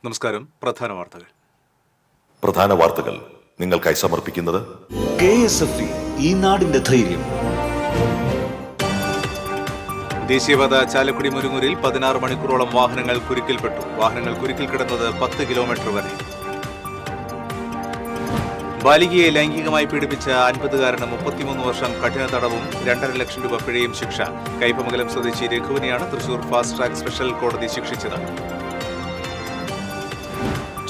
നമസ്കാരം. പ്രധാന വാർത്തകൾ നിങ്ങൾക്കായി സമർപ്പിക്കുന്നത് KSFE, ഈ നാടിന്റെ ധൈര്യം. ദേശീയപാത ചാലക്കുടി മുരുങ്ങൂരിൽ 16 മണിക്കൂറോളം വാഹനങ്ങൾ കുരുക്കിൽപ്പെട്ടു. വാഹനങ്ങൾ കുരുക്കിൽ കിടന്നത് 10 കിലോമീറ്റർ വരെ. ബാലികയെ ലൈംഗികമായി പീഡിപ്പിച്ച 50-കാരന് 33 വർഷം കഠിന തടവും 2.5 ലക്ഷം രൂപ പിഴയും ശിക്ഷ. കയ്പമംഗലം സ്വദേശി രഘുവിനെയാണ് തൃശൂർ ഫാസ്റ്റ് ട്രാക്ക് സ്പെഷ്യൽ കോടതി ശിക്ഷിച്ചത്.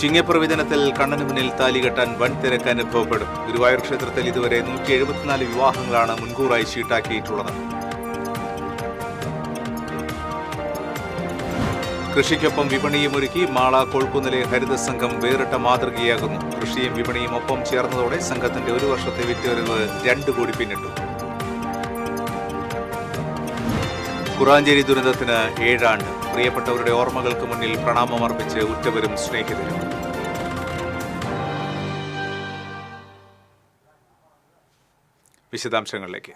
ചിങ്ങപ്പുറവി ദിനത്തിൽ കണ്ണനു മുന്നിൽ താലി കെട്ടാൻ വൻ തിരക്ക് അനുഭവപ്പെടും. ഗുരുവായൂർ ക്ഷേത്രത്തിൽ ഇതുവരെ 174 വിവാഹങ്ങളാണ് മുൻകൂറായി ഷീട്ടാക്കിയിട്ടുള്ളത്. കൃഷിക്കൊപ്പം വിപണിയും ഒരുക്കി മാള കൊൾക്കുന്നിലെ ഹരിതസംഘം വേറിട്ട മാതൃകയാകുന്നു. കൃഷിയും വിപണിയും ഒപ്പം ചേർന്നതോടെ സംഘത്തിന്റെ ഒരു വർഷത്തെ വിറ്റുവരവ് 2 കോടി പിന്നിട്ടു. കുറാഞ്ചേരി ദുരന്തത്തിന് 7 ആണ്ട്. പ്രിയപ്പെട്ടവരുടെ ഓർമ്മകൾക്ക് മുന്നിൽ പ്രണാമമർപ്പിച്ച് ഉറ്റവരും സ്നേഹിതരും. വിശദാംശങ്ങളിലേക്ക്.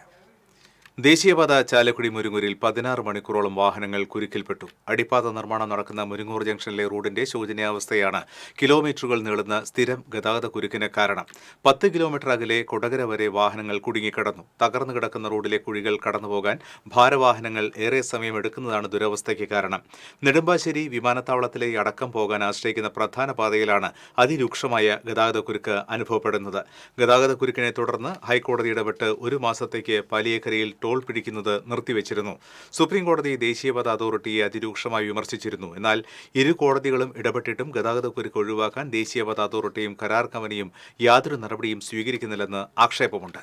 ദേശീയപാത ചാലക്കുടി മുരുങ്ങൂരിൽ 16 മണിക്കൂറോളം വാഹനങ്ങൾ കുരുക്കിൽപ്പെട്ടു. അടിപ്പാത നിർമ്മാണം നടക്കുന്ന മുരുങ്ങൂർ ജംഗ്ഷനിലെ റോഡിന്റെ ശോചനീയാവസ്ഥയാണ് കിലോമീറ്ററുകൾ നീളുന്ന സ്ഥിരം ഗതാഗത കുരുക്കിന് കാരണം. 10 കിലോമീറ്റർ അകലെ കൊടകര വരെ വാഹനങ്ങൾ കുടുങ്ങിക്കിടന്നു. തകർന്നു കിടക്കുന്ന റോഡിലെ കുഴികൾ കടന്നുപോകാൻ ഭാരവാഹനങ്ങൾ ഏറെ സമയം എടുക്കുന്നതാണ് ദുരവസ്ഥയ്ക്ക് കാരണം. നെടുമ്പാശ്ശേരി വിമാനത്താവളത്തിലെ അടക്കം പോകാൻ ആശ്രയിക്കുന്ന പ്രധാന പാതയിലാണ് അതിരൂക്ഷമായ ഗതാഗതക്കുരുക്ക് അനുഭവപ്പെടുന്നത്. ഗതാഗതക്കുരുക്കിനെ തുടർന്ന് ഹൈക്കോടതി ഇടപെട്ട് 1 മാസത്തേക്ക് പാലിയേക്കരയിൽ ടോൾ പിടിക്കുന്നത് നിർത്തിവച്ചിരുന്നു. സുപ്രീംകോടതി ദേശീയപാത അതോറിറ്റിയെ അതിരൂക്ഷമായി വിമർശിച്ചിരുന്നു. എന്നാൽ ഇരു കോടതികളും ഇടപെട്ടിട്ടും ഗതാഗതക്കുരുക്ക് ഒഴിവാക്കാൻ ദേശീയപാത അതോറിറ്റിയും കരാർ കമ്പനിയും യാതൊരു നടപടിയും സ്വീകരിക്കുന്നില്ലെന്ന് ആക്ഷേപമുണ്ട്.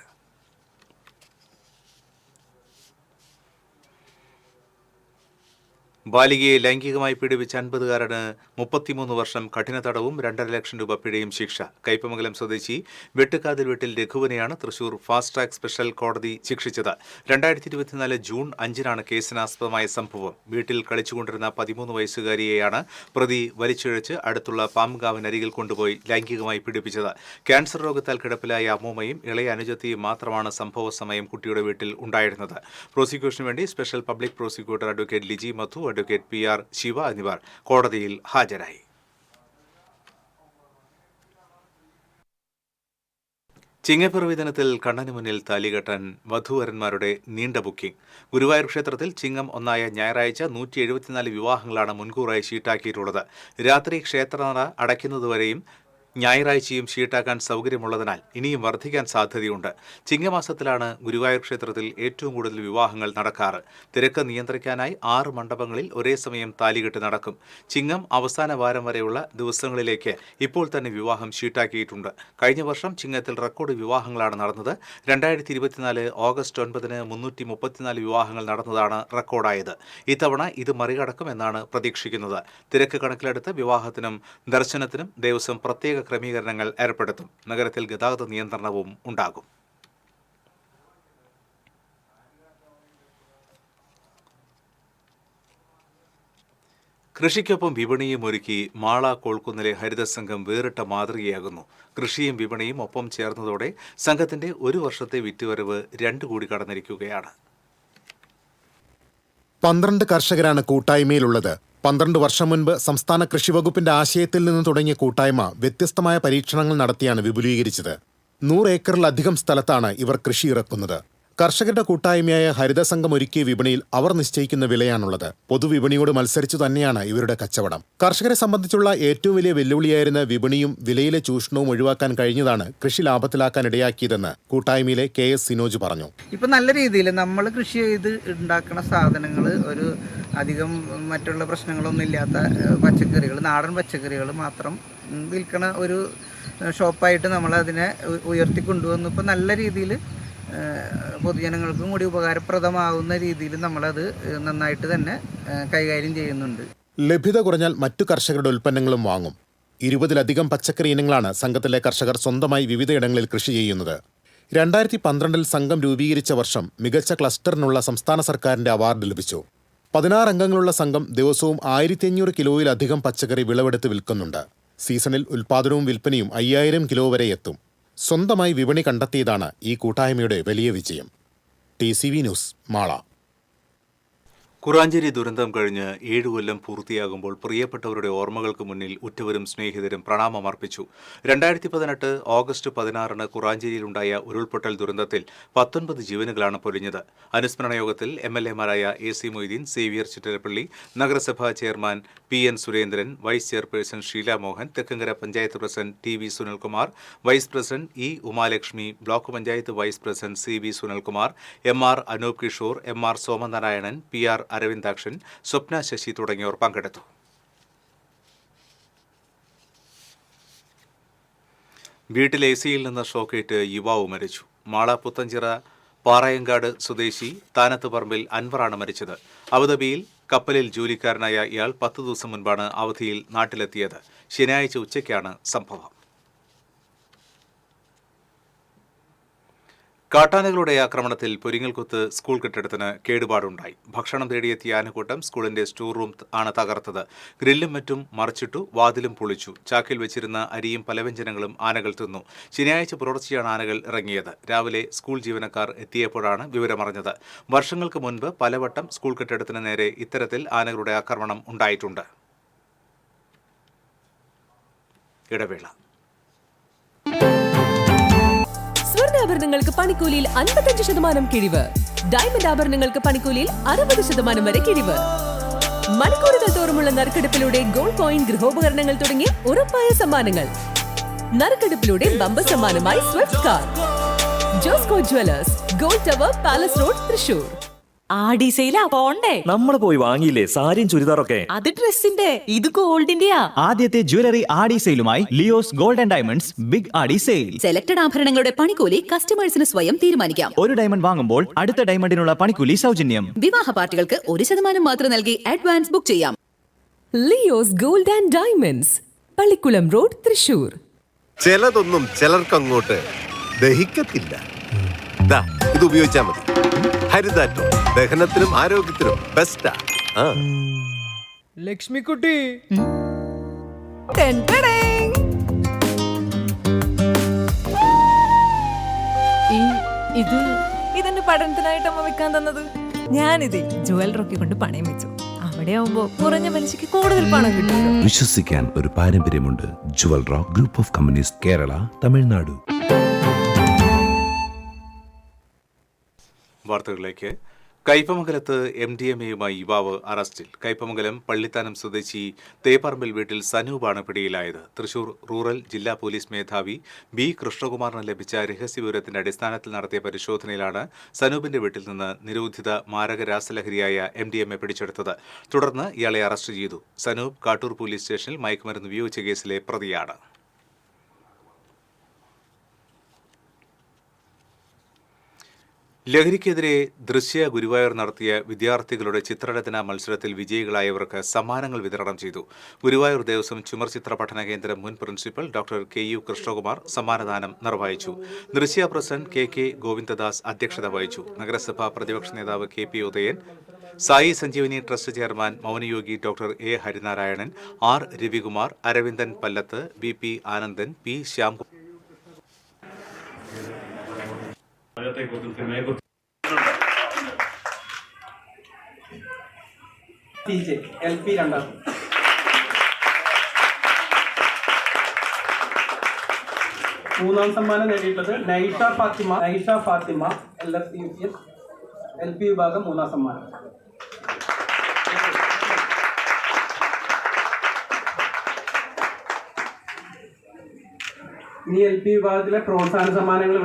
ബാലികയെ ലൈംഗികമായി പീഡിപ്പിച്ച 50-കാരന് 33 വർഷം കഠിന തടവും 2.5 ലക്ഷം രൂപ പിഴയും ശിക്ഷ. കയ്പമംഗലം സ്വദേശി വെട്ടുകാതിൽ വീട്ടിൽ രഘുവിനെയാണ് തൃശൂർ ഫാസ്റ്റ് ട്രാക്ക് സ്പെഷ്യൽ കോടതി ശിക്ഷിച്ചത്. 2024 ജൂൺ 5-നാണ് കേസിനാസ്പദമായ സംഭവം. വീട്ടിൽ കളിച്ചുകൊണ്ടിരുന്ന 13 വയസ്സുകാരിയെയാണ് പ്രതി വലിച്ചിഴച്ച് അടുത്തുള്ള പാമ്പുകാവിനരികിൽ കൊണ്ടുപോയി ലൈംഗികമായി പീഡിപ്പിച്ചത്. ക്യാൻസർ രോഗത്താൽ കിടപ്പിലായ അമ്മൂമ്മയും ഇളയ അനുജത്തിയും മാത്രമാണ് സംഭവ സമയം കുട്ടിയുടെ വീട്ടിൽ ഉണ്ടായിരുന്നത്. പ്രോസിക്യൂഷനു വേണ്ടി special public prosecutor advocate Liji Madhu, advocate PR Shiva എന്നിവർ കോടതിയിൽ ഹാജരായി. ചിങ്ങപ്പിറവി ദിനത്തിൽ കണ്ണനു മുന്നിൽ താലി കെട്ടാൻ വധൂവരന്മാരുടെ നീണ്ട ബുക്കിംഗ്. ഗുരുവായൂർ ക്ഷേത്രത്തിൽ ചിങ്ങം 1 ഞായറാഴ്ച 174 വിവാഹങ്ങളാണ് മുൻകൂറായി ഷീട്ടാക്കിയിട്ടുള്ളത്. രാത്രി ക്ഷേത്രനട അടയ്ക്കുന്നതുവരെയും ഞായറാഴ്ചയും ഷീട്ടാക്കാൻ സൗകര്യമുള്ളതിനാൽ ഇനിയും വർദ്ധിക്കാൻ സാധ്യതയുണ്ട്. ചിങ്ങമാസത്തിലാണ് ഗുരുവായൂർ ക്ഷേത്രത്തിൽ ഏറ്റവും കൂടുതൽ വിവാഹങ്ങൾ നടക്കാറ്. തിരക്ക് നിയന്ത്രിക്കാനായി 6 മണ്ഡപങ്ങളിൽ ഒരേ സമയം താലികെട്ട് നടക്കും. ചിങ്ങം അവസാന വാരം വരെയുള്ള ദിവസങ്ങളിലേക്ക് ഇപ്പോൾ തന്നെ വിവാഹം ഷീട്ടാക്കിയിട്ടുണ്ട്. കഴിഞ്ഞ വർഷം ചിങ്ങത്തിൽ റെക്കോർഡ് വിവാഹങ്ങളാണ് നടന്നത്. 2024 ഓഗസ്റ്റ് 9-ന് 334 വിവാഹങ്ങൾ നടന്നതാണ് റെക്കോർഡായത്. ഇത്തവണ ഇത് മറികടക്കുമെന്നാണ് പ്രതീക്ഷിക്കുന്നത്. തിരക്ക് കണക്കിലെടുത്ത് വിവാഹത്തിനും ദർശനത്തിനും ദേവസ്വം പ്രത്യേക ക്രമീകരണങ്ങൾ ഏർപ്പെടുത്തും. നഗരത്തിൽ ഗതാഗത നിയന്ത്രണവും ഉണ്ടാകും. കൃഷിക്കൊപ്പം വിപണിയും ഒരുക്കി മാള കൊൾക്കുന്നിലെ ഹരിതസംഘം വേറിട്ട മാതൃകയാകുന്നു. കൃഷിയും വിപണിയും ഒപ്പം ചേർന്നതോടെ സംഘത്തിന്റെ ഒരു വർഷത്തെ വിറ്റുവരവ് 2 കോടി കടന്നിരിക്കുകയാണ്. 12 കർഷകരാണ് കൂട്ടായ്മയിലുള്ളത്. 12 വർഷം മുൻപ് സംസ്ഥാന കൃഷിവകുപ്പിന്റെ ആശയത്തിൽ നിന്ന് തുടങ്ങിയ കൂട്ടായ്മ വ്യത്യസ്തമായ പരീക്ഷണങ്ങൾ നടത്തിയാണ് വിപുലീകരിച്ചത്. 100 ഏക്കറിലധികം സ്ഥലത്താണ് ഇവർ കൃഷി ഇറക്കുന്നത്. കർഷകരുടെ കൂട്ടായ്മയായ ഹരിതസംഘം ഒരുക്കിയ വിപണിയിൽ അവർ നിശ്ചയിക്കുന്ന വിലയാണുള്ളത്. പൊതുവിപണിയോട് മത്സരിച്ചു തന്നെയാണ് ഇവരുടെ കച്ചവടം. കർഷകരെ സംബന്ധിച്ചുള്ള ഏറ്റവും വലിയ വെല്ലുവിളിയായിരുന്ന വിപണിയും വിലയിലെ ചൂഷണവും ഒഴിവാക്കാൻ കഴിഞ്ഞതാണ് കൃഷി ലാഭത്തിലാക്കാൻ ഇടയാക്കിയതെന്ന് കൂട്ടായ്മയിലെ KS സിനോജ് പറഞ്ഞു. ഇപ്പം നല്ല രീതിയിൽ നമ്മൾ കൃഷി ചെയ്ത് ഉണ്ടാക്കുന്ന സാധനങ്ങൾ ഒരു അധികം മറ്റുള്ള പ്രശ്നങ്ങളൊന്നും ഇല്ലാത്ത പച്ചക്കറികൾ, നാടൻ പച്ചക്കറികൾ മാത്രം വിൽക്കണ ഒരു ഷോപ്പായിട്ട് നമ്മളതിനെ ഉയർത്തിക്കൊണ്ടുവന്നു. ഇപ്പം നല്ല രീതിയിൽ പൊതുജനങ്ങൾക്കും കൂടി ഉപകാരപ്രദമാകുന്ന രീതിയിൽ നമ്മളത് നന്നായിട്ട് തന്നെ കൈകാര്യം ചെയ്യുന്നുണ്ട്. ലഭ്യത കുറഞ്ഞാൽ മറ്റു കർഷകരുടെ ഉൽപ്പന്നങ്ങളും വാങ്ങും. 20-ലധികം പച്ചക്കറി ഇനങ്ങളാണ് സംഘത്തിലെ കർഷകർ സ്വന്തമായി വിവിധയിടങ്ങളിൽ കൃഷി ചെയ്യുന്നത്. 2012 സംഘം രൂപീകരിച്ച വർഷം മികച്ച ക്ലസ്റ്ററിനുള്ള സംസ്ഥാന സർക്കാരിന്റെ അവാർഡ് ലഭിച്ചു. 16 അംഗങ്ങളുള്ള സംഘം ദിവസവും 1500 കിലോയിലധികം പച്ചക്കറി വിളവെടുത്ത് വിൽക്കുന്നുണ്ട്. സീസണിൽ ഉൽപ്പാദനവും വിൽപ്പനയും 5000 കിലോ വരെ എത്തും. സ്വന്തമായി വിപണി കണ്ടെത്തിയതാണ് ഈ കൂട്ടായ്മയുടെ വലിയ വിജയം. TCV news, Mala. കുറാഞ്ചേരി ദുരന്തം കഴിഞ്ഞ് 7 കൊല്ലം പൂർത്തിയാകുമ്പോൾ പ്രിയപ്പെട്ടവരുടെ ഓർമ്മകൾക്ക് മുന്നിൽ ഉറ്റവരും സ്നേഹിതരും പ്രണാമമർപ്പിച്ചു. 2018 ഓഗസ്റ്റ് 16 കുറാഞ്ചേരിയിലുണ്ടായ ഉരുൾപൊട്ടൽ ദുരന്തത്തിൽ 19 ജീവനുകളാണ് പൊലിഞ്ഞത്. അനുസ്മരണ യോഗത്തിൽ എംഎൽഎമാരായ AC മൊയ്തീൻ, സേവ്യർ ചിറ്റലപ്പള്ളി, നഗരസഭാ chairman PN Surendran, vice chairperson Sheela Mohan, Thekkumkara panchayat president TV Sunilkumar, vice president E Umalakshmi, block panchayat vice president CV Sunilkumar, MR Anoop Kishore, MR Somanarayanan, PR Aravindakshan, Swapna Sasi തുടങ്ങിയവർ പങ്കെടുത്തു. വീട്ടിൽ AC-യിൽ നിന്ന് ഷോക്കേറ്റ് യുവാവ് മരിച്ചു. മാള പുത്തഞ്ചിറ പാറയങ്കാട് സ്വദേശി താനത്തുപറമ്പിൽ അൻവറാണ് മരിച്ചത്. അബുദാബിയിൽ കപ്പലിൽ ജോലിക്കാരനായ ഇയാൾ 10 ദിവസം മുൻപാണ് അവധിയിൽ നാട്ടിലെത്തിയത്. ശനിയാഴ്ച ഉച്ചയ്ക്കാണ് സംഭവം. കാട്ടാനകളുടെ ആക്രമണത്തിൽ പൊരിങ്ങൽകുത്ത് സ്കൂൾ കെട്ടിടത്തിന് കേടുപാടുണ്ടായി. ഭക്ഷണം തേടിയെത്തിയ ആനക്കൂട്ടം സ്കൂളിന്റെ സ്റ്റോർ റൂം ആണ് തകർത്തത്. ഗ്രില്ലും മറ്റും മറിച്ചിട്ടു, വാതിലും പൊളിച്ചു. ചാക്കിൽ വെച്ചിരുന്ന അരിയും പലവ്യഞ്ജനങ്ങളും ആനകൾ തിന്നു. ശനിയാഴ്ച പുലർച്ചെയാണ് ആനകൾ ഇറങ്ങിയത്. രാവിലെ സ്കൂൾ ജീവനക്കാർ എത്തിയപ്പോഴാണ് വിവരമറിഞ്ഞത്. വർഷങ്ങൾക്ക് മുൻപ് പലവട്ടം സ്കൂൾ കെട്ടിടത്തിന് നേരെ ഇത്തരത്തിൽ ആനകളുടെ ആക്രമണം ഉണ്ടായിട്ടുണ്ട്. ഇടവേള. സ്വർണ്ണാഭരണങ്ങൾക്ക് പണിക്കൂലിയിൽ 55% കിഴിവ്. ഡയമണ്ട് ആഭരണങ്ങൾക്ക് പണിക്കൂലിയിൽ 60% വരെ കിഴിവ്. മണിക്കൂറുകൾ തോറുമുള്ള നറുക്കെടുപ്പിലൂടെ ഗോൾഡ് കോയിൻ, ഗൃഹോപകരണങ്ങൾ തുടങ്ങിയ ഉറപ്പായ സമ്മാനങ്ങൾ. നറുക്കെടുപ്പിലൂടെ ബമ്പർ സമ്മാനമായി Swift car. Josco jewellers, gold tower, palace road, Thrissur. ആടിസയിലാ പോണ്ടേ? നമ്മൾ പോയി വാങ്ങിയില്ലേ സാരിയും ചുരിദാറൊക്കെ? അത് ഡ്രസ്സിന്റെ, ഇത് ഗോൾഡിന്റെയാ. ആദ്യത്തെ ജ്വല്ലറി ആടി സെയിലുമായി Leo's gold and diamonds big Aadi sale. Selected ആഭരണങ്ങളുടെ പണിക്കൂലി കസ്റ്റമേഴ്സിന് സ്വയം തീരുമാനിക്കാം. ഒരു ഡയമണ്ട് വാങ്ങുമ്പോൾ അടുത്ത ഡയമണ്ടിനുള്ള പണിക്കൂലി സൗജന്യം. വിവാഹ പാർട്ടികൾക്ക് 1% മാത്രം നൽകി അഡ്വാൻസ് ബുക്ക് ചെയ്യാം. Leo's gold and diamonds, Pallikulam road, Thrissur. ചിലതൊന്നും ചിലർക്കങ്ങോട്ട് ദഹിക്കത്തില്ല. ഇത് ഉപയോഗിച്ചാൽ മതി. ഹരിതാറ്റോ ദഹനത്തിനും ആരോഗ്യത്തിനും ബെസ്റ്റാ. ലക്ഷ്മിക്കുട്ടി, ഇതെന്റെ പഠനത്തിനായിട്ട് അമ്മ വെക്കാൻ തന്നത്. ഞാനിത് ജുവലറൊക്കെ കൊണ്ട് പണയം വെച്ചു. അവിടെ ആവുമ്പോ കുറഞ്ഞ പലിശയ്ക്ക് കൂടുതൽ പണം കിട്ടും. വിശ്വസിക്കാൻ ഒരു പാരമ്പര്യമുണ്ട്. Jewel rock group of companies, Kerala, Tamil Nadu. വാർത്തകളിലേക്ക്. കയ്പമംഗലത്ത് MDMA-യുമായി യുവാവ് അറസ്റ്റിൽ. കയ്പമംഗലം പള്ളിത്താനം സ്വദേശി തേപ്പറമ്പിൽ വീട്ടിൽ സനൂപാണ് പിടിയിലായത്. തൃശൂർ റൂറൽ ജില്ലാ പോലീസ് മേധാവി B കൃഷ്ണകുമാറിന് ലഭിച്ച രഹസ്യവിവരത്തിന്റെ അടിസ്ഥാനത്തിൽ നടത്തിയ പരിശോധനയിലാണ് സനൂപിന്റെ വീട്ടിൽ നിന്ന് നിരോധിത മാരക രാസലഹരിയായ MDMA പിടിച്ചെടുത്തത്. തുടർന്ന് ഇയാളെ അറസ്റ്റ് ചെയ്തു. സനൂപ് കാട്ടൂർ പോലീസ് സ്റ്റേഷനിൽ മയക്കുമരുന്ന് ഉപയോഗിച്ച കേസിലെ പ്രതിയാണ്. ലഹരിക്കെതിരെ ദൃശ്യ ഗുരുവായൂർ നടത്തിയ വിദ്യാർത്ഥികളുടെ ചിത്രരചന മത്സരത്തിൽ വിജയികളായവർക്ക് സമ്മാനങ്ങൾ വിതരണം ചെയ്തു. ഗുരുവായൂർ ദേവസ്വം ചുമർ ചിത്ര പഠന കേന്ദ്രം മുൻ പ്രിൻസിപ്പൽ ഡോക്ടർ KU കൃഷ്ണകുമാർ സമ്മാനദാനം നിർവഹിച്ചു. ദൃശ്യ പ്രസിഡന്റ് KK ഗോവിന്ദദാസ് അധ്യക്ഷത വഹിച്ചു. നഗരസഭാ പ്രതിപക്ഷ നേതാവ് KP Udayan, Sai Sanjeevani trust chairman Mounayogi doctor A Harinarayanan, R Ravikumar, Aravindan Pallath, BP Anandan, P Shyamkumar LP 2. മൂന്നാം സമ്മാനം നേടിയിട്ടുള്ളത് Naisha Fathima LS UPS LP വിഭാഗം 3ാം സമ്മാനം. ഇനി LP വിഭാഗത്തിലെ പ്രോത്സാഹന സമ്മാനങ്ങൾ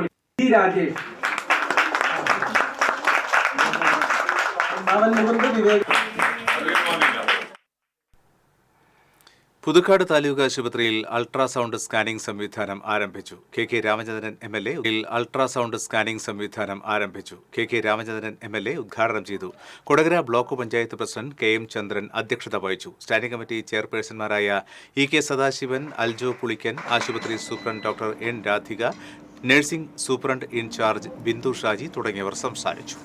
രാജേഷ്, അവൻ മുകുന്ദ് വിവേക്. പുതുക്കാട് താലൂക്ക് ആശുപത്രിയിൽ അൾട്രാസൗണ്ട് സ്കാനിംഗ് സംവിധാനം ആരംഭിച്ചു. KK Ramachandran MLA ultrasound scanning സംവിധാനം ആരംഭിച്ചു. KK രാമചന്ദ്രൻ MLA ഉദ്ഘാടനം ചെയ്തു. Kodakara block panchayat president KM Chandran അധ്യക്ഷത വഹിച്ചു. സ്റ്റാൻഡിംഗ് കമ്മിറ്റി ചെയർപേഴ്സൺമാരായ EK സദാശിവൻ, അൽജോ പുളിക്കൻ, ആശുപത്രി സൂപ്രണ്ട് ഡോക്ടർ N രാധിക, നഴ്സിംഗ് സൂപ്രണ്ട് ഇൻചാർജ് ബിന്ദു ഷാജി തുടങ്ങിയവർ സംസാരിച്ചു.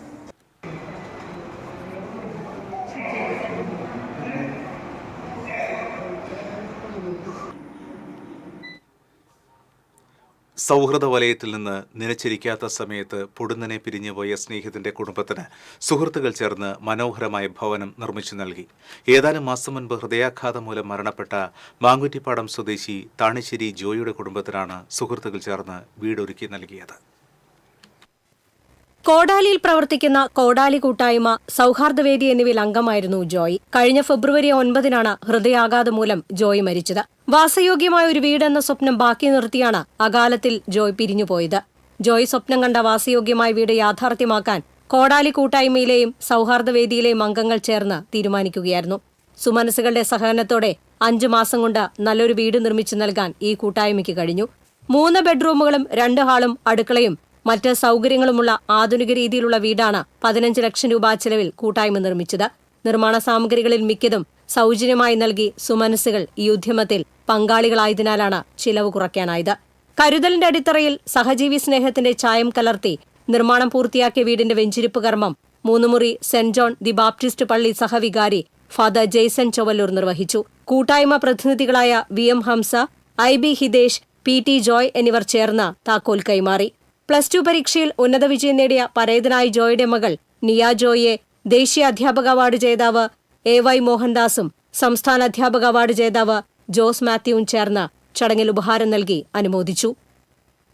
സൗഹൃദ വലയത്തിൽ നിന്ന് നിലച്ചിരിക്കാത്ത സമയത്ത് പൊടുന്നനെ പിരിഞ്ഞുപോയ സ്നേഹിതന്റെ കുടുംബത്തിന് സുഹൃത്തുക്കൾ ചേർന്ന് മനോഹരമായ ഭവനം നിർമ്മിച്ചു നൽകി. ഏതാനും മാസം മുൻപ് ഹൃദയാഘാതം മൂലം മരണപ്പെട്ട മാങ്കുറ്റിപ്പാടം സ്വദേശി താണിശ്ശേരി ജോയിയുടെ കുടുംബത്തിനാണ് സുഹൃത്തുക്കൾ ചേർന്ന് വീടൊരുക്കി നൽകിയത്. കോടാലിയിൽ പ്രവർത്തിക്കുന്ന കോടാലി കൂട്ടായ്മ, സൗഹാർദ്ദവേദി എന്നിവയിൽ അംഗമായിരുന്നു ജോയ്. കഴിഞ്ഞ ഫെബ്രുവരി 9-നാണ് ഹൃദയാഘാതം മൂലം ജോയ് മരിച്ചത്. വാസയോഗ്യമായ ഒരു വീടെന്ന സ്വപ്നം ബാക്കി നിർത്തിയാണ് അകാലത്തിൽ ജോയ് പിരിഞ്ഞുപോയത്. ജോയ് സ്വപ്നം കണ്ട വാസയോഗ്യമായ വീട് യാഥാർത്ഥ്യമാക്കാൻ കോടാലി കൂട്ടായ്മയിലെയും സൗഹാർദ്ദവേദിയിലെയും അംഗങ്ങൾ ചേർന്ന് തീരുമാനിക്കുകയായിരുന്നു. സുമനസുകളുടെ സഹകരണത്തോടെ 5 മാസം കൊണ്ട് നല്ലൊരു വീട് നിർമ്മിച്ചു നൽകാൻ ഈ കൂട്ടായ്മയ്ക്ക് കഴിഞ്ഞു. 3 ബെഡ്റൂമുകളും 2 ഹാളും അടുക്കളയും മറ്റ് സൗകര്യങ്ങളുമുള്ള ആധുനിക രീതിയിലുള്ള വീടാണ് 15 ലക്ഷം രൂപ ചെലവിൽ കൂട്ടായ്മ നിർമ്മിച്ചത്. നിർമ്മാണ സാമഗ്രികളിൽ മിക്കതും സൗജന്യമായി നൽകി സുമനസുകൾ ഈ ഉദ്യമത്തിൽ പങ്കാളികളായതിനാലാണ് ചിലവ് കുറയ്ക്കാനായത്. കരുതലിന്റെ അടിത്തറയിൽ സഹജീവി സ്നേഹത്തിന്റെ ചായം കലർത്തി നിർമ്മാണം പൂർത്തിയാക്കിയ വീടിന്റെ വെഞ്ചിരിപ്പ് കർമ്മം 3 മുറി സെന്റ് ജോൺ ദി ബാപ്റ്റിസ്റ്റ് പള്ളി സഹവികാരി ഫാദർ ജെയ്സൺ ചൊവ്വല്ലൂർ നിർവഹിച്ചു. കൂട്ടായ്മ പ്രതിനിധികളായ VM Hamza, IB Hitesh, PT Joy എന്നിവർ ചേർന്ന് താക്കോൽ കൈമാറി. +2 പരീക്ഷയിൽ ഉന്നത വിജയം നേടിയ പരേതനായ ജോയുടെ മകൾ നിയ ജോയിയെ ദേശീയ അധ്യാപക അവാർഡ് ജേതാവ് AY മോഹൻദാസും സംസ്ഥാന അധ്യാപക അവാർഡ് ജേതാവ് ജോസ് മാത്യുവും ചേർന്ന് ചടങ്ങിൽ ഉപഹാരം നൽകി അനുമോദിച്ചു.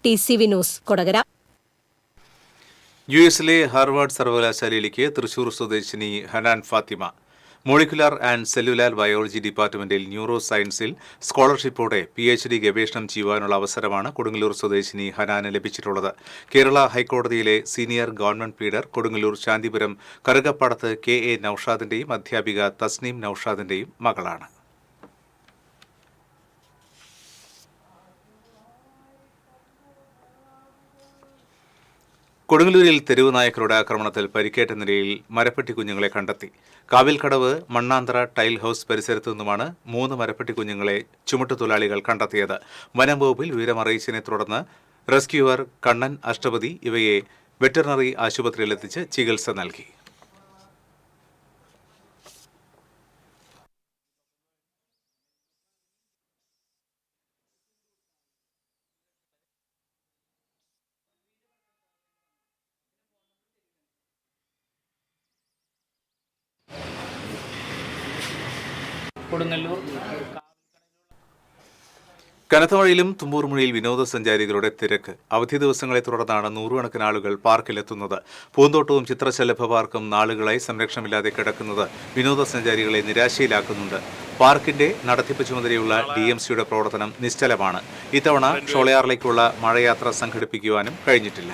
TCV news, Kodakara. US-ലെ ഹാർവാർഡ് സർവകലാശാലയിലേക്ക് തൃശൂർ സ്വദേശിനി Hanan Fathima molecular and cellular biology ഡിപ്പാർട്ട്മെന്റിൽ ന്യൂറോ സയൻസിൽ സ്കോളർഷിപ്പോടെ PhD ഗവേഷണം ചെയ്യുവാനുള്ള അവസരമാണ് കൊടുങ്ങല്ലൂർ സ്വദേശിനി ഹനാന് ലഭിച്ചിട്ടുള്ളത്. കേരള ഹൈക്കോടതിയിലെ senior government pleader Kodungallur Shanthipuram Karukappadath KA നൌഷാദിന്റെയും അധ്യാപിക തസ്നീം നൌഷാദിന്റെയും മകളാണ്. കൊടുങ്ങല്ലൂരിൽ തെരുവ് നായ്ക്കളുടെ ആക്രമണത്തിൽ പരിക്കേറ്റ നിലയിൽ മരപ്പെട്ടി കുഞ്ഞുങ്ങളെ കണ്ടെത്തി. കാവിൽക്കടവ് മണ്ണാന്തറ ടൈൽ ഹൌസ് പരിസരത്തു നിന്നുമാണ് 3 മരപ്പെട്ടി കുഞ്ഞുങ്ങളെ ചുമട്ടുതൊഴിലാളികൾ കണ്ടെത്തിയത്. വനം വകുപ്പിൽ വിവരമറിയിച്ചതിനെ തുടർന്ന് റെസ്ക്യൂവർ കണ്ണൻ അഷ്ടപതി ഇവയെ വെറ്ററിനറി ആശുപത്രിയിലെത്തിച്ച് ചികിത്സ നൽകി. കനത്ത മഴയിലും തുമ്പൂർ മുഴിയിൽ വിനോദസഞ്ചാരികളുടെ തിരക്ക്. അവധി ദിവസങ്ങളെ തുടർന്നാണ് നൂറുകണക്കിന് ആളുകൾ പാർക്കിലെത്തുന്നത്. പൂന്തോട്ടവും ചിത്രശലഭ പാർക്കും നാളുകളായി സംരക്ഷണമില്ലാതെ കിടക്കുന്നത് വിനോദസഞ്ചാരികളെ നിരാശയിലാക്കുന്നുണ്ട്. പാർക്കിന്റെ നടത്തിപ്പ് ചുമതലയുള്ള DMCയുടെ പ്രവർത്തനം നിശ്ചലമാണ്. ഇത്തവണ ഷോളയാറിലേക്കുള്ള മഴയാത്ര സംഘടിപ്പിക്കുവാനും കഴിഞ്ഞിട്ടില്ല.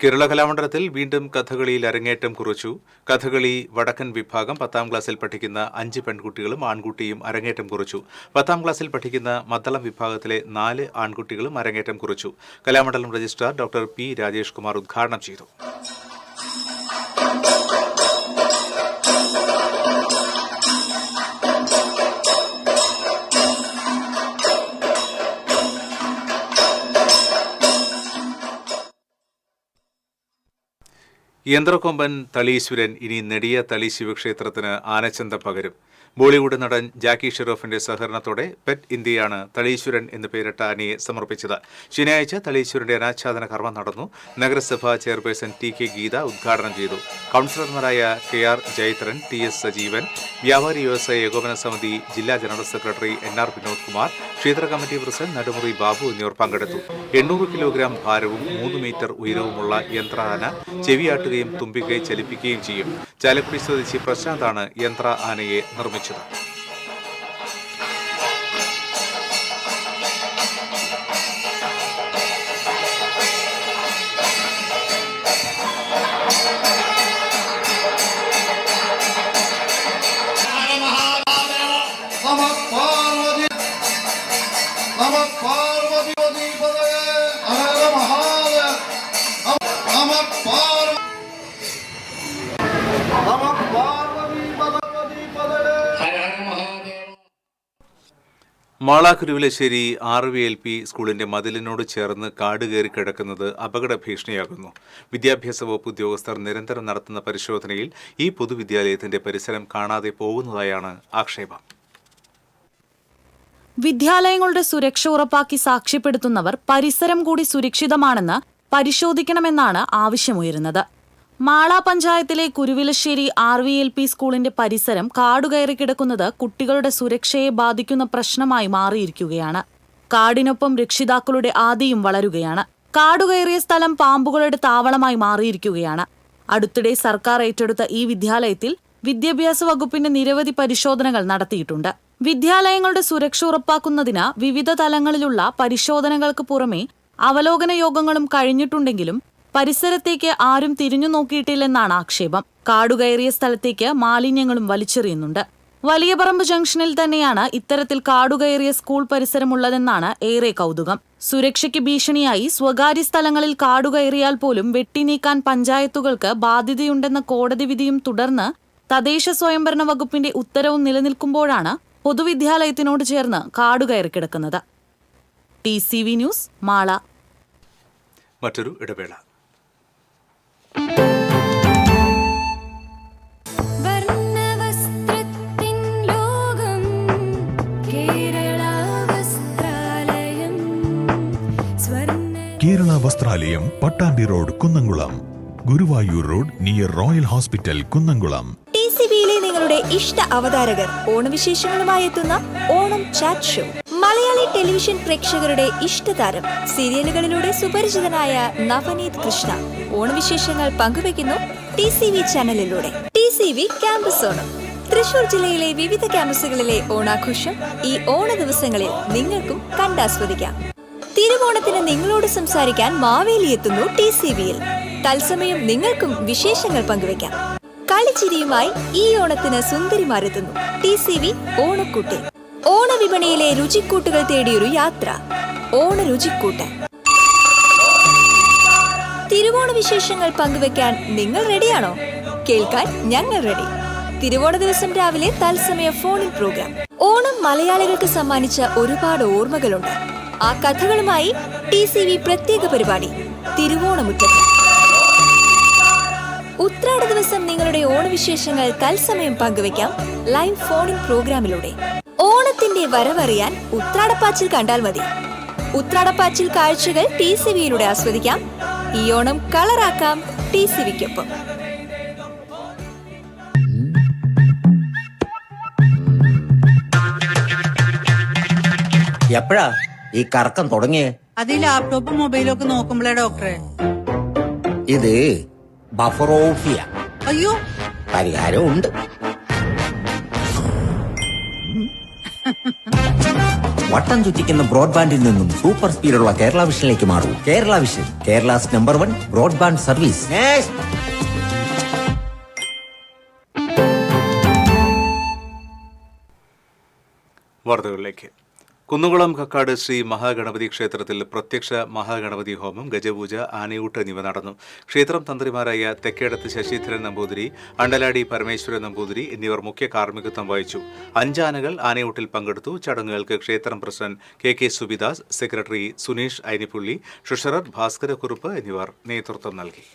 കേരള കലാമണ്ഡലത്തിൽ വീണ്ടും കഥകളിയിൽ അരങ്ങേറ്റം കുറിച്ചു. കഥകളി വടക്കൻ വിഭാഗം 10ാം ക്ലാസ്സിൽ പഠിക്കുന്ന 5 പെൺകുട്ടികളും ആൺകുട്ടിയും അരങ്ങേറ്റം കുറിച്ചു. 10ാം ക്ലാസ്സിൽ പഠിക്കുന്ന മദ്ദളം വിഭാഗത്തിലെ 4 ആൺകുട്ടികളും അരങ്ങേറ്റം കുറിച്ചു. Kalamandalam registrar doctor P Rajesh Kumar ഉദ്ഘാടനം ചെയ്തു. യന്ത്രക്കൊമ്പൻ തളീശ്വരൻ ഇനി നെടിയ തളി ശിവക്ഷേത്രത്തിന് ആനച്ചന്തം പകരും. ബോളിവുഡ് നടൻ ജാക്കി ഷെറോഫിന്റെ സഹകരണത്തോടെ പെറ്റ് ഇന്ത്യയാണ് തളീശ്വരൻ എന്ന് പേരിട്ട ആനയെ സമർപ്പിച്ചത്. ശനിയാഴ്ച തളീശ്വരന്റെ അനാച്ഛാദന കർമ്മം നടന്നു. നഗരസഭാ ചെയർപേഴ്സൺ TK ഗീത ഉദ്ഘാടനം ചെയ്തു. കൌൺസിലർമാരായ KR ജയത്രൻ, TS സജീവൻ, വ്യാപാരി വ്യവസായ ഏകോപന സമിതി ജില്ലാ general secretary NR Vinod Kumar, ക്ഷേത്ര കമ്മിറ്റി പ്രസിഡന്റ് നടുമുറി ബാബു എന്നിവർ പങ്കെടുത്തു. 800 കിലോഗ്രാം ഭാരവും 3 മീറ്റർ ഉയരവുമുള്ള യന്ത്ര ആന ചെവിയാട്ടുകയും തുമ്പിക്കൈ ചലിപ്പിക്കുകയും ചെയ്യും. ചാലക്കുടി സ്വദേശി പ്രശാന്താണ് യന്ത്ര ആനയെ നിർമ്മിച്ചത്. മാള കുരുവിലശ്ശേരി RVLP സ്കൂളിന്റെ മതിലിനോട് ചേർന്ന് കാട് കയറി കിടക്കുന്നത് അപകട ഭീഷണിയാകുന്നു. വിദ്യാഭ്യാസ വകുപ്പ് ഉദ്യോഗസ്ഥർ നിരന്തരം നടത്തുന്ന പരിശോധനയിൽ ഈ പൊതുവിദ്യാലയത്തിന്റെ പരിസരം കാണാതെ പോകുന്നതായാണ് ആക്ഷേപം. വിദ്യാലയങ്ങളുടെ സുരക്ഷ ഉറപ്പാക്കി സാക്ഷ്യപ്പെടുത്തുന്നവർ പരിസരം കൂടി സുരക്ഷിതമാണെന്ന് പരിശോധിക്കണമെന്നാണ് ആവശ്യമുയരുന്നത്. മാള പഞ്ചായത്തിലെ കുരുവിലശ്ശേരി RVLP സ്കൂളിന്റെ പരിസരം കാടുകയറി കിടക്കുന്നത് കുട്ടികളുടെ സുരക്ഷയെ ബാധിക്കുന്ന പ്രശ്നമായി മാറിയിരിക്കുകയാണ്. കാടിനൊപ്പം രക്ഷിതാക്കളുടെ ആദിയും വളരുകയാണ്. കാടുകയറിയ സ്ഥലം പാമ്പുകളുടെ താവളമായി മാറിയിരിക്കുകയാണ്. അടുത്തിടെ സർക്കാർ ഏറ്റെടുത്ത ഈ വിദ്യാലയത്തിൽ വിദ്യാഭ്യാസ വകുപ്പിന്റെ നിരവധി പരിശോധനകൾ നടത്തിയിട്ടുണ്ട്. വിദ്യാലയങ്ങളുടെ സുരക്ഷ ഉറപ്പാക്കുന്നതിന് വിവിധ തലങ്ങളിലുള്ള പരിശോധനകൾക്ക് പുറമെ അവലോകന യോഗങ്ങളും കഴിഞ്ഞിട്ടുണ്ടെങ്കിലും പരിസരത്തേക്ക് ആരും തിരിഞ്ഞു നോക്കിയിട്ടില്ലെന്നാണ് ആക്ഷേപം. കാടുകയറിയ സ്ഥലത്തേക്ക് മാലിന്യങ്ങളും വലിച്ചെറിയുന്നുണ്ട്. വലിയപറമ്പ് ജംഗ്ഷനിൽ തന്നെയാണ് ഇത്തരത്തിൽ കാടുകയറിയ സ്കൂൾ പരിസരമുള്ളതെന്നാണ് ഏറെ കൗതുകം. സുരക്ഷയ്ക്ക് ഭീഷണിയായി സ്വകാര്യ സ്ഥലങ്ങളിൽ കാടുകയറിയാൽ പോലും വെട്ടിനീക്കാൻ പഞ്ചായത്തുകൾക്ക് ബാധ്യതയുണ്ടെന്ന കോടതി വിധിയും തുടർന്ന് തദ്ദേശ സ്വയംഭരണ വകുപ്പിന്റെ ഉത്തരവും നിലനിൽക്കുമ്പോഴാണ് പൊതുവിദ്യാലയത്തിനോട് ചേർന്ന് കാടുകയറി കിടക്കുന്നത്. TCV news, Mala. മറ്റൊരു ഇടവേള. Kerala Vasthralayam, Pattambi road, Kunnamkulam. Guruvayur road near royal hospital, Kunnamkulam. TCVയിലെ നിങ്ങളുടെ ഇഷ്ട അവതാരകർ ഓണവിശേഷങ്ങളുമായി എത്തുന്ന Onam chat show. Malayali television പ്രേക്ഷകരുടെ ഇഷ്ടതാരം, സീരിയലുകളിലൂടെ സുപരിചിതനായ നവനീത് കൃഷ്ണ ഓണവിശേഷങ്ങൾ പങ്കുവയ്ക്കുന്നു TCV ചാനലിലൂടെ. TCV campus Onam. തൃശൂർ ജില്ലയിലെ വിവിധ ക്യാമ്പസുകളിലെ ഓണാഘോഷം ഈ ഓണ ദിവസങ്ങളിൽ നിങ്ങൾക്കും കണ്ടാസ്വദിക്കാം. തിരുവോണത്തിന് നിങ്ങളോട് സംസാരിക്കാൻ മാവേലി എത്തുന്നു TCVയിൽ. തത്സമയം നിങ്ങൾക്കും വിശേഷങ്ങൾ പങ്കുവയ്ക്കാം. കളിച്ചിരിയുമായി ഈ ഓണത്തിന് സുന്ദരിമാരെത്തുന്നു TCV ഓണക്കൂട്ടിൽ. ഓണവിപണിയിലെ രുചിക്കൂട്ടുകൾ തേടിയൊരു യാത്ര, ഓണ രുചിക്കൂട്ട്. തിരുവോണ വിശേഷങ്ങൾ പങ്കുവെക്കാൻ നിങ്ങൾ റെഡിയാണോ? കേൾക്കാൻ ഞങ്ങൾ റെഡി. തിരുവോണ ദിവസം രാവിലെ തത്സമയ ഫോണിൻ പ്രോഗ്രാം. ഓണം മലയാളികൾക്ക് സമ്മാനിച്ച ഒരുപാട് ഓർമ്മകളുണ്ട്. ആ കഥകളുമായി TCV പ്രത്യേക പരിപാടി തിരുവോണമുറ്റത്ത്. ഉത്രാട ദിവസം നിങ്ങളുടെ ഓണവിശേഷങ്ങൾ തത്സമയം പങ്കുവയ്ക്കാം ലൈവ് ഫോണിൻ പ്രോഗ്രാമിലൂടെ. ഓണത്തിന്റെ വരവറിയാൻ ഉത്രാടപ്പാച്ചിൽ കണ്ടാൽ മതി. ഉത്രാടപ്പാച്ചിൽ കാഴ്ചകൾ TCVയിലൂടെ ആസ്വദിക്കാം. ഈ ഓണം കളറാക്കാം TCVക്കൊപ്പം. എപ്പോഴാ ഈ കറക്കം തുടങ്ങിയേ? അത് ഈ ലാപ്ടോപ്പും മൊബൈലും ഒക്കെ നോക്കുമ്പോഴേ ഡോക്ടറെ. ഇത് ബഫറോഫിയ. അയ്യോ, പരിഹാരമുണ്ട്. വട്ടം ചുറ്റിക്കുന്ന ബ്രോഡ്ബാൻഡിൽ നിന്നും സൂപ്പർ സ്പീഡുള്ള കേരള വിഷനിലേക്ക് മാറൂ. Kerala vision, Kerala's number 1 broadband service. വാർത്തകളിലേക്ക്. കുന്നുകുളം കക്കാട് ശ്രീ മഹാഗണപതി ക്ഷേത്രത്തിൽ പ്രത്യക്ഷ മഹാഗണപതി ഹോമം, ഗജപൂജ, ആനയൂട്ട് എന്നിവ നടന്നു. ക്ഷേത്രം തന്ത്രിമാരായ തെക്കേടത്ത് ശശീധരൻ നമ്പൂതിരി, അണ്ടലാടി പരമേശ്വരൻ നമ്പൂതിരി എന്നിവർ മുഖ്യ കാർമ്മികത്വം വഹിച്ചു. 5 ആനകൾ ആനയൂട്ടിൽ പങ്കെടുത്തു. ചടങ്ങുകൾക്ക് ക്ഷേത്രം president KK Subidas, secretary Suneesh Ainippulli, treasurer Bhaskarakurup എന്നിവർ നേതൃത്വം നൽകി.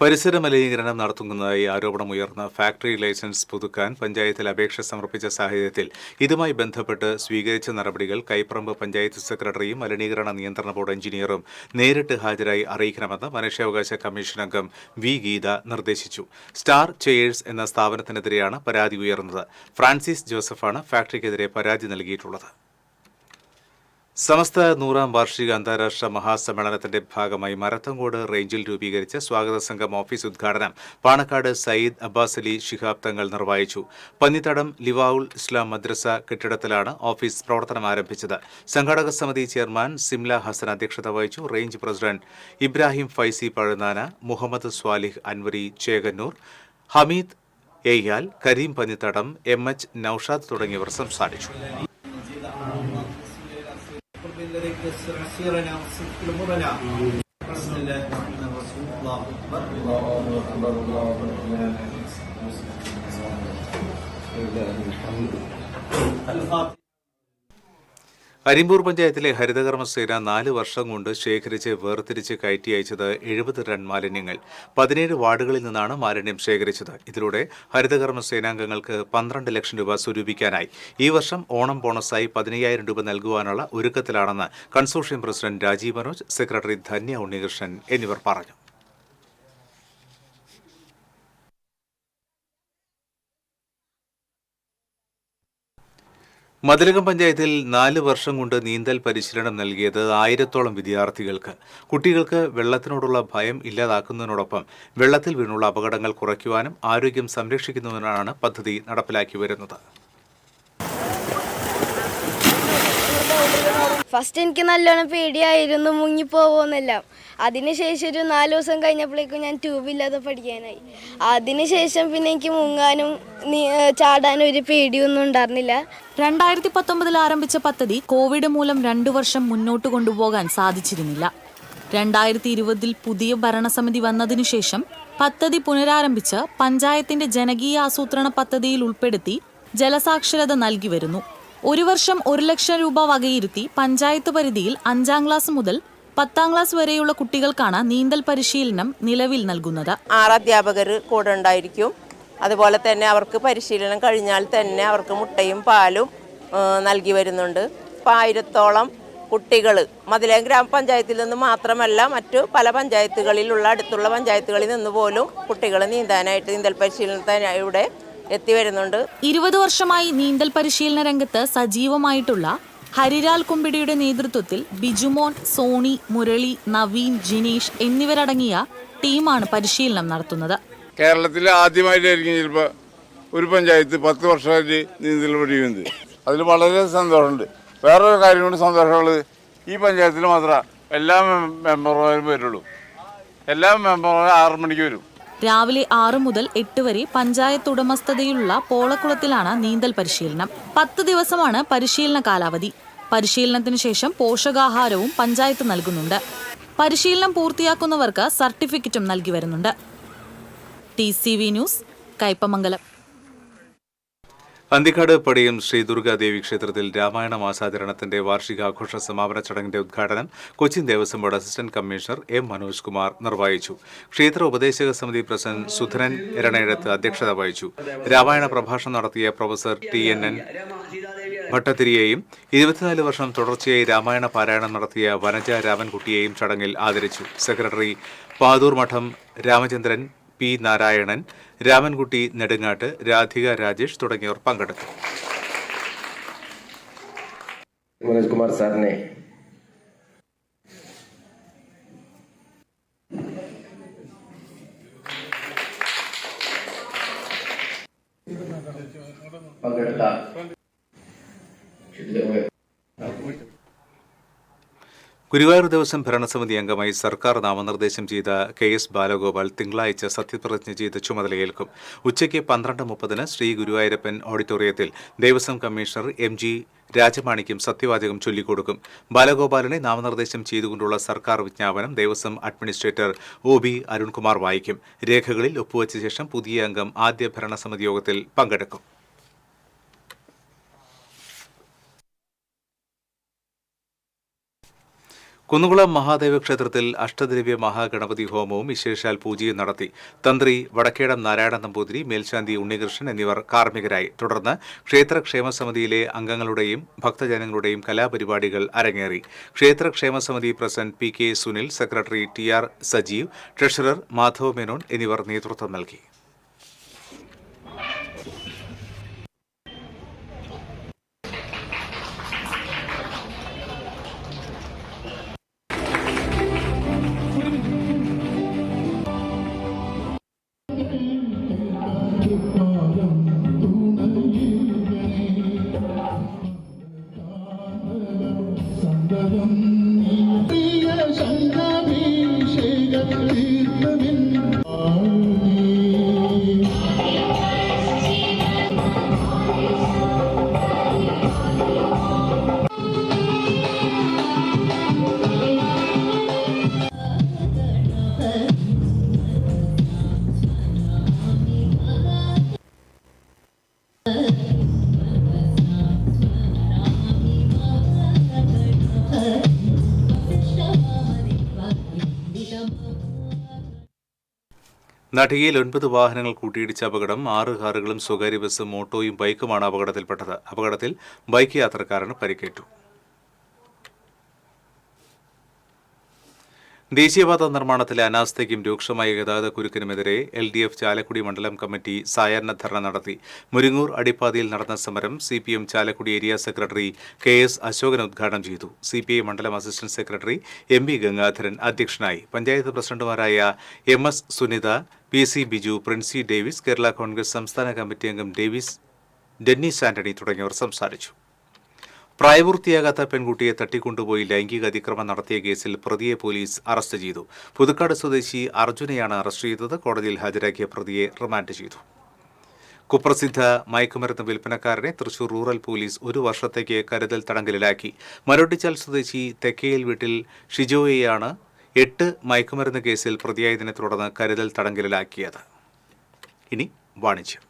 പരിസര മലിനീകരണം നടത്തുന്നതായി ആരോപണമുയർന്ന ഫാക്ടറി ലൈസൻസ് പുതുക്കാൻ പഞ്ചായത്തിൽ അപേക്ഷ സമർപ്പിച്ച സാഹചര്യത്തിൽ ഇതുമായി ബന്ധപ്പെട്ട് സ്വീകരിച്ച നടപടികൾ കൈപ്പറമ്പ് പഞ്ചായത്ത് സെക്രട്ടറിയും മലിനീകരണ നിയന്ത്രണ ബോർഡ് എഞ്ചിനീയറും നേരിട്ട് ഹാജരായി അറിയിക്കണമെന്ന് മനുഷ്യാവകാശ കമ്മീഷൻ അംഗം V. ഗീത നിർദ്ദേശിച്ചു. സ്റ്റാർ ചെയേഴ്സ് എന്ന സ്ഥാപനത്തിനെതിരെയാണ് പരാതി ഉയർന്നത്. ഫ്രാൻസിസ് ജോസഫാണ് ഫാക്ടറിക്കെതിരെ പരാതി നൽകിയിട്ടുള്ളത്. സമസ്ത 100ാം വാർഷിക അന്താരാഷ്ട്ര മഹാസമ്മേളനത്തിന്റെ ഭാഗമായി മരത്തങ്കോട് റേഞ്ചിൽ രൂപീകരിച്ച സ്വാഗത സംഘം ഓഫീസ് ഉദ്ഘാടനം പാണക്കാട് സയ്യിദ് അബ്ബാസ് അലി ശിഹാബ് തങ്ങൾ നിർവഹിച്ചു. പന്നിത്തടം ലിവാഉൽ ഇസ്ലാം മദ്രസ കെട്ടിടത്തിലാണ് ഓഫീസ് പ്രവർത്തനം ആരംഭിച്ചത്. സംഘാടക സമിതി ചെയർമാൻ സിംല ഹസൻ അധ്യക്ഷത വഹിച്ചു. Range president Ibrahim Faizy Pazhunana, Muhammad Swalih Anwari Chekannur, Hameed Eyyal, Kareem Pannithadam, MH Naushad തുടങ്ങിയവർ സംസാരിച്ചു. അരിമ്പൂർ പഞ്ചായത്തിലെ ഹരിതകർമ്മസേന 4 വർഷം കൊണ്ട് ശേഖരിച്ച് വേർതിരിച്ച് കയറ്റി അയച്ചത് 70 ടൺ മാലിന്യങ്ങൾ. 17 വാർഡുകളിൽ നിന്നാണ് മാലിന്യം ശേഖരിച്ചത്. ഇതിലൂടെ ഹരിതകർമ്മസേനാംഗങ്ങൾക്ക് 12 ലക്ഷം രൂപ സ്വരൂപിക്കാനായി. ഈ വർഷം ഓണം ബോണസായി 15,000 രൂപ നൽകുവാനുള്ള ഒരുക്കത്തിലാണെന്ന് consortium president Rajeev Manoj, secretary Dhanya Unnikrishnan എന്നിവർ പറഞ്ഞു. മതിലകം പഞ്ചായത്തിൽ 4 വർഷം കൊണ്ട് നീന്തൽ പരിശീലനം നൽകിയത് 1000-ഓളം വിദ്യാർത്ഥികൾക്ക്. കുട്ടികൾക്ക് വെള്ളത്തിനോടുള്ള ഭയം ഇല്ലാതാക്കുന്നതിനോടൊപ്പം വെള്ളത്തിൽ വീണുള്ള അപകടങ്ങൾ കുറയ്ക്കുവാനും ആരോഗ്യം സംരക്ഷിക്കുന്നതിനാണ് പദ്ധതി നടപ്പിലാക്കി വരുന്നത്. ഫസ്റ്റ് എനിക്ക് നല്ലോണം പേടിയായിരുന്നു, മുങ്ങിപ്പോകുമെന്നെല്ലാം. അതിനുശേഷം ഒരു 4 ദിവസം കഴിഞ്ഞപ്പോഴേക്കും ഞാൻ ട്യൂബില്ലാതെ പഠിക്കാനായി. അതിനുശേഷം പിന്നെ എനിക്ക് മുങ്ങാനും ചാടാനും ഒരു പേടിയൊന്നും ഉണ്ടായിരുന്നില്ല. 2019 ആരംഭിച്ച പദ്ധതി കോവിഡ് മൂലം 2 വർഷം മുന്നോട്ട് കൊണ്ടുപോകാൻ സാധിച്ചിരുന്നില്ല. 2020 പുതിയ ഭരണസമിതി വന്നതിനു ശേഷം പദ്ധതി പുനരാരംഭിച്ച് പഞ്ചായത്തിന്റെ ജനകീയ ആസൂത്രണ പദ്ധതിയിൽ ഉൾപ്പെടുത്തി ജലസാക്ഷരത നൽകി വരുന്നു. 1 വർഷം 1 ലക്ഷം രൂപ വകയിരുത്തി പഞ്ചായത്ത് പരിധിയിൽ 5ാം ക്ലാസ് മുതൽ 10ാം ക്ലാസ് വരെയുള്ള കുട്ടികൾക്കാണ് നീന്തൽ പരിശീലനം നിലവിൽ നൽകുന്നത്. 6 അധ്യാപകർ കൂടെ ഉണ്ടായിരിക്കും. അതുപോലെ തന്നെ അവർക്ക് പരിശീലനം കഴിഞ്ഞാൽ തന്നെ അവർക്ക് മുട്ടയും പാലും നൽകി വരുന്നുണ്ട്. 1000-ഓളം കുട്ടികൾ മതിലകം ഗ്രാമപഞ്ചായത്തിൽ നിന്ന് മാത്രമല്ല മറ്റു പല പഞ്ചായത്തുകളിലുള്ള അടുത്തുള്ള പഞ്ചായത്തുകളിൽ നിന്ന് പോലും കുട്ടികൾ നീന്തൽ പരിശീലനത്തിനായി ഇവിടെ എത്തിവരുന്നുണ്ട്. 20 വർഷമായി നീന്തൽ പരിശീലന രംഗത്ത് സജീവമായിട്ടുള്ള ഹരിലാൽ കുമ്പിടിയുടെ നേതൃത്വത്തിൽ ബിജുമോൻ, സോണി, മുരളി, നവീൻ, ജിനീഷ് എന്നിവരടങ്ങിയ ടീമാണ് പരിശീലനം നടത്തുന്നത്. കേരളത്തിൽ ആദ്യമായിട്ടായിരിക്കും ചിലപ്പോൾ ഒരു പഞ്ചായത്ത് 10 വർഷമായിട്ട് നീന്തൽ പഠിക്കുന്നത്. അതിൽ വളരെ സന്തോഷമുണ്ട്. വേറൊരു കാര്യം കൊണ്ട് സന്തോഷമുള്ളത്, ഈ പഞ്ചായത്തിൽ മാത്രമേ എല്ലാ മെമ്പർമാരും വരുള്ളൂ. എല്ലാ മെമ്പർമാരും 6 മണിക്ക് വരും. രാവിലെ 6 മുതൽ 8 വരെ പഞ്ചായത്ത് ഉടമസ്ഥതയിലുള്ള പോളക്കുളത്തിലാണ് നീന്തൽ പരിശീലനം. 10 ദിവസമാണ് പരിശീലന കാലാവധി. പരിശീലനത്തിന് ശേഷം പോഷകാഹാരവും പഞ്ചായത്ത് നൽകുന്നുണ്ട്. പരിശീലനം പൂർത്തിയാക്കുന്നവർക്ക് സർട്ടിഫിക്കറ്റും നൽകി വരുന്നുണ്ട്. TCV news, Kaipamangalam. അന്തിക്കാട് പടിയം ശ്രീ ദുർഗാദേവി ക്ഷേത്രത്തിൽ രാമായണ മാസാചരണത്തിന്റെ വാർഷികാഘോഷ സമാപന ചടങ്ങിന്റെ ഉദ്ഘാടനം Cochin Devaswom board assistant commissioner M. Manoj Kumar നിർവഹിച്ചു. ക്ഷേത്ര ഉപദേശക സമിതി പ്രസിഡന്റ് സുധരൻ എരണേഴത്ത് അധ്യക്ഷത വഹിച്ചു. രാമായണ പ്രഭാഷണം നടത്തിയ പ്രൊഫസർ TNN ഭട്ടതിരിയെയും 24 വർഷം തുടർച്ചയായി രാമായണ പാരായണം നടത്തിയ വനജ രാമൻകുട്ടിയെയും ചടങ്ങിൽ ആദരിച്ചു. സെക്രട്ടറി പാതൂർ മഠം രാമചന്ദ്രൻ, P. നാരായണൻ, രാമൻകുട്ടി നെടുങ്ങാട്ട്, രാധിക രാജേഷ് തുടങ്ങിയവർ പങ്കെടുത്തു. മനോജ് കുമാർ സാറിനെ പങ്കെടുത്ത ഗുരുവായൂർ ദേവസ്വം ഭരണസമിതി അംഗമായി സർക്കാർ നാമനിർദ്ദേശം ചെയ്ത KS ബാലഗോപാൽ തിങ്കളാഴ്ച സത്യപ്രതിജ്ഞ ചെയ്ത് ചുമതലയേൽക്കും. ഉച്ചയ്ക്ക് 12:30 ശ്രീ ഗുരുവായൂരപ്പൻ ഓഡിറ്റോറിയത്തിൽ ദേവസ്വം കമ്മീഷണർ MG രാജമാണിക്യം സത്യവാചകം ചൊല്ലിക്കൊടുക്കും. ബാലഗോപാലിനെ നാമനിർദ്ദേശം ചെയ്തുകൊണ്ടുള്ള സർക്കാർ വിജ്ഞാപനം ദേവസ്വം അഡ്മിനിസ്ട്രേറ്റർ OB അരുൺകുമാർ വായിക്കും. രേഖകളിൽ ഒപ്പുവച്ച ശേഷം പുതിയ അംഗം ആദ്യ ഭരണസമിതി യോഗത്തിൽ പങ്കെടുക്കും. കുന്നുകുളം മഹാദേവ ക്ഷേത്രത്തിൽ അഷ്ടദ്രവ്യ മഹാഗണപതി ഹോമവും വിശേഷാൽ പൂജയും നടത്തി. തന്ത്രി വടക്കേടം നാരായണ നമ്പൂതിരി, മേൽശാന്തി ഉണ്ണികൃഷ്ണൻ എന്നിവർ കാർമ്മികരായി. തുടർന്ന് ക്ഷേത്രക്ഷേമസമിതിയിലെ അംഗങ്ങളുടെയും ഭക്തജനങ്ങളുടെയും കലാപരിപാടികൾ അരങ്ങേറി. ക്ഷേത്രക്ഷേമസമിതി പ്രസിഡന്റ് PK Sunil, secretary TR Sajeev, treasurer Madhav Menon എന്നിവർ നേതൃത്വം നൽകി. നാട്ടികയിൽ 9 വാഹനങ്ങൾ കൂട്ടിയിടിച്ച അപകടം. 6 കാറുകളും സ്വകാര്യ ബസ്സും ഓട്ടോയും ബൈക്കുമാണ് അപകടത്തിൽപ്പെട്ടത്. അപകടത്തിൽ ബൈക്ക് യാത്രക്കാരന് പരിക്കേറ്റു. ദേശീയപാത നിർമ്മാണത്തിലെ അനാസ്ഥയ്ക്കും രൂക്ഷമായ ഗതാഗതക്കുരുക്കിനുമെതിരെ LDF ചാലക്കുടി മണ്ഡലം കമ്മിറ്റി സായാഹ്ന ധർണ നടത്തി. മുരിങ്ങൂർ അടിപ്പാതയിൽ നടന്ന സമരം CPM Chalakudy area secretary KS Ashokan ഉദ്ഘാടനം ചെയ്തു. CPI മണ്ഡലം അസിസ്റ്റന്റ് സെക്രട്ടറി MB ഗംഗാധരൻ അധ്യക്ഷനായി. പഞ്ചായത്ത് പ്രസിഡന്റുമാരായ MS Sunitha, PC Biju, Princy Davis, Kerala Congress സംസ്ഥാന കമ്മിറ്റി അംഗം ഡെന്നിസ് ആന്റണി തുടങ്ങിയവർ സംസാരിച്ചു. പ്രായപൂർത്തിയാകാത്ത പെൺകുട്ടിയെ തട്ടിക്കൊണ്ടുപോയി ലൈംഗിക അതിക്രമം നടത്തിയ കേസിൽ പ്രതിയെ പോലീസ് അറസ്റ്റ് ചെയ്തു. പുതുക്കാട് സ്വദേശി അർജുനെയാണ് അറസ്റ്റ് ചെയ്തത്. കോടതിയിൽ ഹാജരാക്കിയ പ്രതിയെ റിമാൻഡ് ചെയ്തു. കുപ്രസിദ്ധ മയക്കുമരുന്ന് വിൽപ്പനക്കാരനെ തൃശൂർ റൂറൽ പോലീസ് 1 വർഷത്തേക്ക് കരുതൽ തടങ്കലിലാക്കി. മരോട്ടിച്ചാൽ സ്വദേശി തെക്കയിൽ വീട്ടിൽ ഷിജോയെയാണ് 8 മയക്കുമരുന്ന് കേസിൽ പ്രതിയായതിനെ തുടർന്ന് കരുതൽ തടങ്കലിലാക്കിയത്. ഇനി വാണിജ്യം.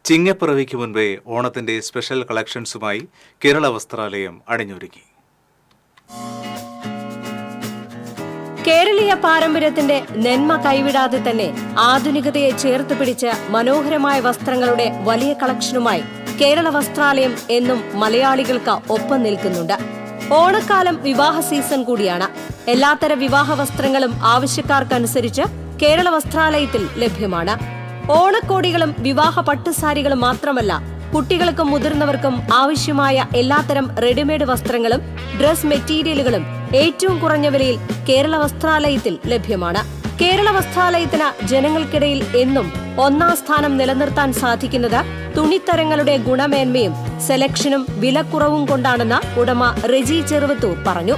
ചിങ്ങപ്പിറവിക്ക് മുൻപേ ഓണത്തിന്റെ സ്പെഷ്യൽ കളക്ഷൻസുമായി കേരള വസ്ത്രാലയം അണിഞ്ഞൊരുങ്ങി. കേരളീയ പാരമ്പര്യത്തിന്റെ നന്മ കൈവിടാതെ തന്നെ ആധുനികതയെ ചേർത്ത് പിടിച്ച് മനോഹരമായ വസ്ത്രങ്ങളുടെ വലിയ കളക്ഷനുമായി കേരള വസ്ത്രാലയം എന്നും മലയാളികൾക്ക് ഒപ്പം നിൽക്കുന്നുണ്ട്. ഓണക്കാലം വിവാഹ സീസൺ കൂടിയാണ്. എല്ലാത്തര വിവാഹ വസ്ത്രങ്ങളും ആവശ്യക്കാർക്കനുസരിച്ച് കേരള വസ്ത്രാലയത്തിൽ ലഭ്യമാണ്. ഓണക്കോടികളും വിവാഹ പട്ടുസാരികളും മാത്രമല്ല, കുട്ടികൾക്കും മുതിർന്നവർക്കും ആവശ്യമായ എല്ലാത്തരം റെഡിമെയ്ഡ് വസ്ത്രങ്ങളും ഡ്രസ് മെറ്റീരിയലുകളും ഏറ്റവും കുറഞ്ഞ വിലയിൽ കേരള വസ്ത്രാലയത്തിൽ ലഭ്യമാണ്. കേരള വസ്ത്രാലയത്തിന് ജനങ്ങൾക്കിടയിൽ എന്നും 1ാം സ്ഥാനം നിലനിർത്താൻ സാധിക്കുന്നത് തുണിത്തരങ്ങളുടെ ഗുണമേന്മയും സെലക്ഷനും വിലക്കുറവും കൊണ്ടാണെന്ന് ഉടമ റെജി ചെറുവത്തൂർ പറഞ്ഞു.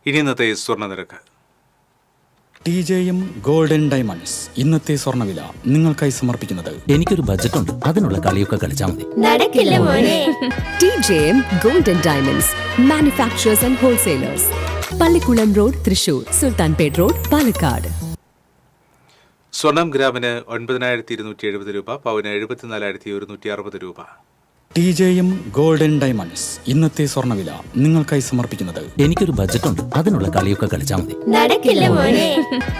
ഇനി ഇന്നത്തെ സ്വർണ്ണനിരക്ക്. TJM ഗോൾഡൻ ഡയമണ്ട്സ് ഇന്നത്തെ സ്വർണ്ണവില നിങ്ങൾക്കായി സമർപ്പിക്കുന്നത്. എനിക്കൊരു ബജറ്റ് ഉണ്ട്, അതിനുള്ള കളിയൊക്കെ കളിച്ചാൽ മതി. നടക്കില്ല മോനെ. TJM golden diamonds manufacturers and wholesalers, Pallikulam road, Thrissur, Sultanpet road, Palakkad. സ്വർണം ഗ്രാമിന് 9,270 രൂപ, പവന് 74,160 രൂപ. TJM ഗോൾഡൻ ഡയമണ്ട്സ് ഇന്നത്തെ സ്വർണ്ണവില നിങ്ങൾക്കായി സമർപ്പിക്കുന്നത്. എനിക്കൊരു ബജറ്റ് ഉണ്ട്, അതിനുള്ള കളിയൊക്കെ കളിച്ചാൽ മതി. നടക്കില്ല മോനെ.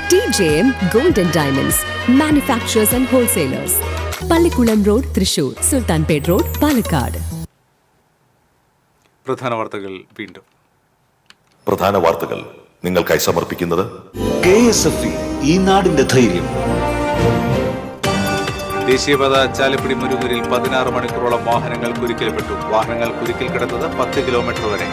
TJM golden diamonds manufacturers and wholesalers, Pallikulam road, Thrissur, Sultanpet road, Palakkad. പ്രധാന വാർത്തകൾ വീണ്ടും. പ്രധാന വാർത്തകൾ നിങ്ങൾക്കായി സമർപ്പിക്കുന്നത്. KSFE ഈ നാടിന്റെ ധൈര്യം. ദേശീയപാത ചാലക്കുടി മുരുകൂരിൽ 16 മണിക്കൂറോളം വാഹനങ്ങൾ കുരുക്കിൽപ്പെട്ടു. വാഹനങ്ങൾ കുരുക്കിൽ കിടന്നത് 10 കിലോമീറ്റർ വരെ.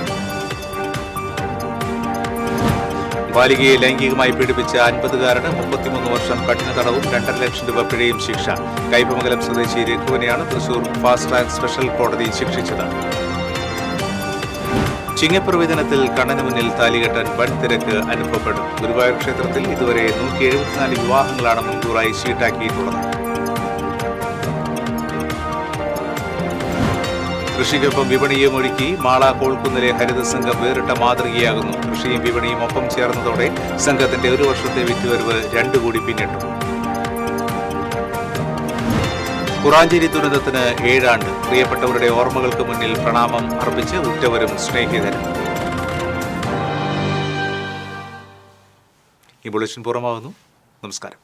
ബാലികയെ ലൈംഗികമായി പീഡിപ്പിച്ച 50-കാരന് 33 വർഷം കഠിന തടവും 2.5 ലക്ഷം രൂപ പിഴയും ശിക്ഷ. കൈപ്പമംഗലം സ്വദേശി രഘുവിനെയാണ് തൃശൂർ ഫാസ്റ്റ് ട്രാക്ക് സ്പെഷ്യൽ കോടതി ശിക്ഷിച്ചത്. ചിങ്ങപ്പിറവി ദിനത്തിൽ കണ്ണന് മുന്നിൽ താലികെട്ടാൻ വൻ തിരക്ക് അനുഭവപ്പെടും. ഗുരുവായൂർ ക്ഷേത്രത്തിൽ ഇതുവരെ 174 വിവാഹങ്ങളാണ് മുൻകൂറായി ഷീട്ടാക്കിയിട്ടുള്ളത്. കൃഷിക്കൊപ്പം വിപണിയും ഒരുക്കി മാള കോൾക്കുന്നിലെ ഹരിതസംഘം വേറിട്ട മാതൃകയാകുന്നു. കൃഷിയും വിപണിയും ഒപ്പം ചേർന്നതോടെ സംഘത്തിന്റെ 1 വർഷത്തെ വിറ്റുവരവ് 2 കോടി പിന്നിട്ടു. കുറാഞ്ചേരി ദുരന്തത്തിന് 7 ആണ്ട്. പ്രിയപ്പെട്ടവരുടെ ഓർമ്മകൾക്ക് മുന്നിൽ പ്രണാമം അർപ്പിച്ച് ഉറ്റവരും സ്നേഹിതരും. ഈ ബുള്ളറ്റിൻ പൂർണ്ണമാകുന്നു. നമസ്കാരം.